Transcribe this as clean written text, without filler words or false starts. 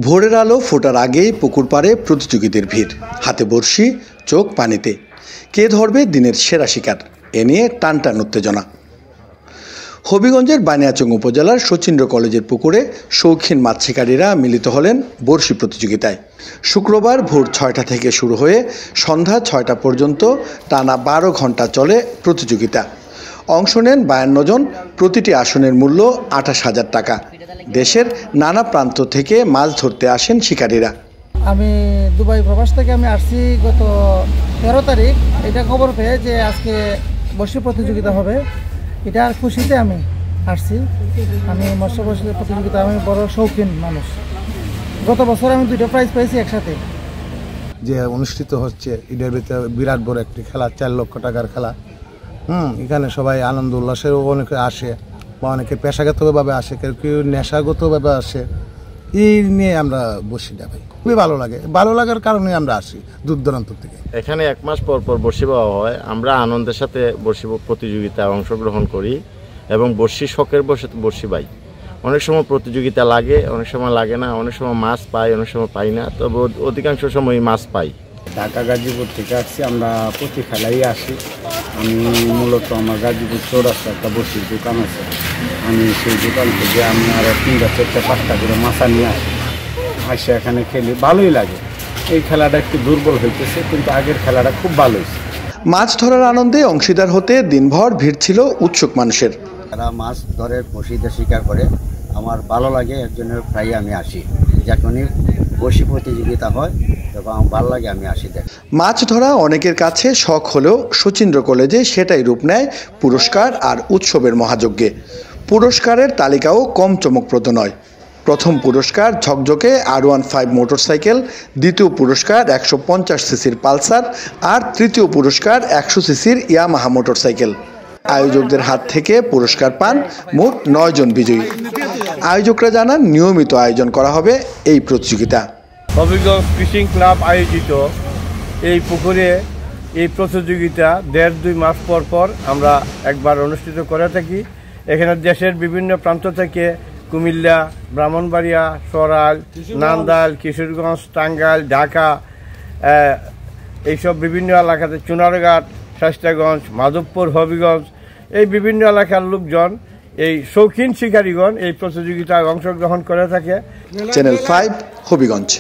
ভোরের আলো ফোটার আগেই পুকুর পাড়ে প্রতিযোগীদের ভিড়, হাতে বড়শি, চোখ পানিতে। কে ধরবে দিনের সেরা শিকার, এ নিয়ে টানটান উত্তেজনা। হবিগঞ্জের বানিয়াচং উপজেলার শচীন্দ্র কলেজের পুকুরে শৌখিন মাছ শিকারীরা মিলিত হলেন বড়শি প্রতিযোগিতায়। শুক্রবার ভোর ৬টা থেকে শুরু হয়ে সন্ধ্যা ৬টা পর্যন্ত টানা ১২ ঘন্টা চলে প্রতিযোগিতা। অংশ নেন ৫২ জন, প্রতিটি আসনের মূল্য ২৮,০০০ টাকা। দেশের নানা প্রান্ত থেকে মাছ ধরতে আসেন শিকারীরা। আমি দুবাই প্রবাস থেকে আসছি গত ১৩ তারিখ। এটা খবর পেয়ে যে আজকে বড়শি প্রতিযোগিতা হবে, এটার খুশিতে আমি আসছি। আমি মৎস্য বড়শি প্রতিযোগিতা, আমি বড় শৌখিন মানুষ। গত বছর আমি 2টা প্রাইজ পেয়েছি একসাথে। যে অনুষ্ঠিত হচ্ছে এটার ভিতরে বিরাট বড় একটি খেলা, ৪ লক্ষ টাকার খেলা। এখানে সবাই আনন্দ উল্লাসেরও অনেকে আসে, বা অনেকে পেশাগতভাবে আসে, কেউ কেউ নেশাগতভাবে আসে। এই নিয়ে আমরা বড়শি ভাই খুবই ভালো লাগে, ভালো লাগার কারণে আমরা আসি দূর দূরান্ত থেকে। এখানে 1 মাস পর পর বড়শি পাওয়া হয়। আমরা আনন্দের সাথে বড়শি প্রতিযোগিতায় অংশগ্রহণ করি এবং বড়শি শখের বসে বড়শি পাই। অনেক সময় প্রতিযোগিতা লাগে, অনেক সময় লাগে না, অনেক সময় মাছ পাই, অনেক সময় পাই না, তবে অধিকাংশ সময় মাছ পাই। ঢাকা গাজীপুর থেকে আসছি, আমরা প্রতি খেলাই আসি। আমি মূলত আমার গাজীপুর চৌরাস্তা একটা বড়শির দোকান আছে, আমি সেই দোকান থেকে আমি আরও 3টা 4টা 5টা করে মাছা নিয়ে আসি, এখানে খেলি, ভালোই লাগে। এই খেলাটা একটু দুর্বল হইতেছে, কিন্তু আগের খেলাটা খুব ভালো হয়েছে। মাছ ধরার আনন্দে অংশীদার হতে দিনভর ভিড় ছিল উৎসুক মানুষের। যারা মাছ ধরে বড়শিতে শিকার করে আমার ভালো লাগে, এর জন্য প্রায় আমি আসি। যখনই বড়শি প্রতিযোগিতা হয় তখন আমার ভালো লাগে, আমি আসি দেখ। মাছ ধরা অনেকের কাছে শখ হলেও শচীন্দ্র কলেজে সেটাই রূপ নেয় পুরস্কার আর উৎসবের মহাযজ্ঞে। পুরস্কারের তালিকাও কম চমকপ্রদ নয়। প্রথম পুরস্কার ঝকঝকে R15 মোটরসাইকেল, দ্বিতীয় পুরস্কার 150 সিসির পালসার, আর তৃতীয় পুরস্কার 100 সিসির ইয়ামাহা মোটরসাইকেল। আয়োজকদের হাত থেকে পুরস্কার পান মোট 9 জন বিজয়ী। আয়োজকরা জানান নিয়মিত আয়োজন করা হবে এই প্রতিযোগিতা। হবিগঞ্জ ফিশিং ক্লাব আয়োজিত এই পুকুরে এই প্রতিযোগিতা 1.5-2 মাস পর পর আমরা একবার অনুষ্ঠিত করে থাকি। এখানে দেশের বিভিন্ন প্রান্ত থেকে কুমিল্লা, ব্রাহ্মণবাড়িয়া, সরাইল, নান্দাইল, কিশোরগঞ্জ, টাঙ্গাইল, ঢাকা, এইসব বিভিন্ন এলাকাতে চুনারঘাট, শায়েস্তাগঞ্জ, মাধবপুর, হবিগঞ্জ, এই বিভিন্ন এলাকার লোকজন, এই শৌখিন শিকারীগণ এই প্রতিযোগিতায় অংশগ্রহণ করে থাকে। চ্যানেল 5 হবিগঞ্জ।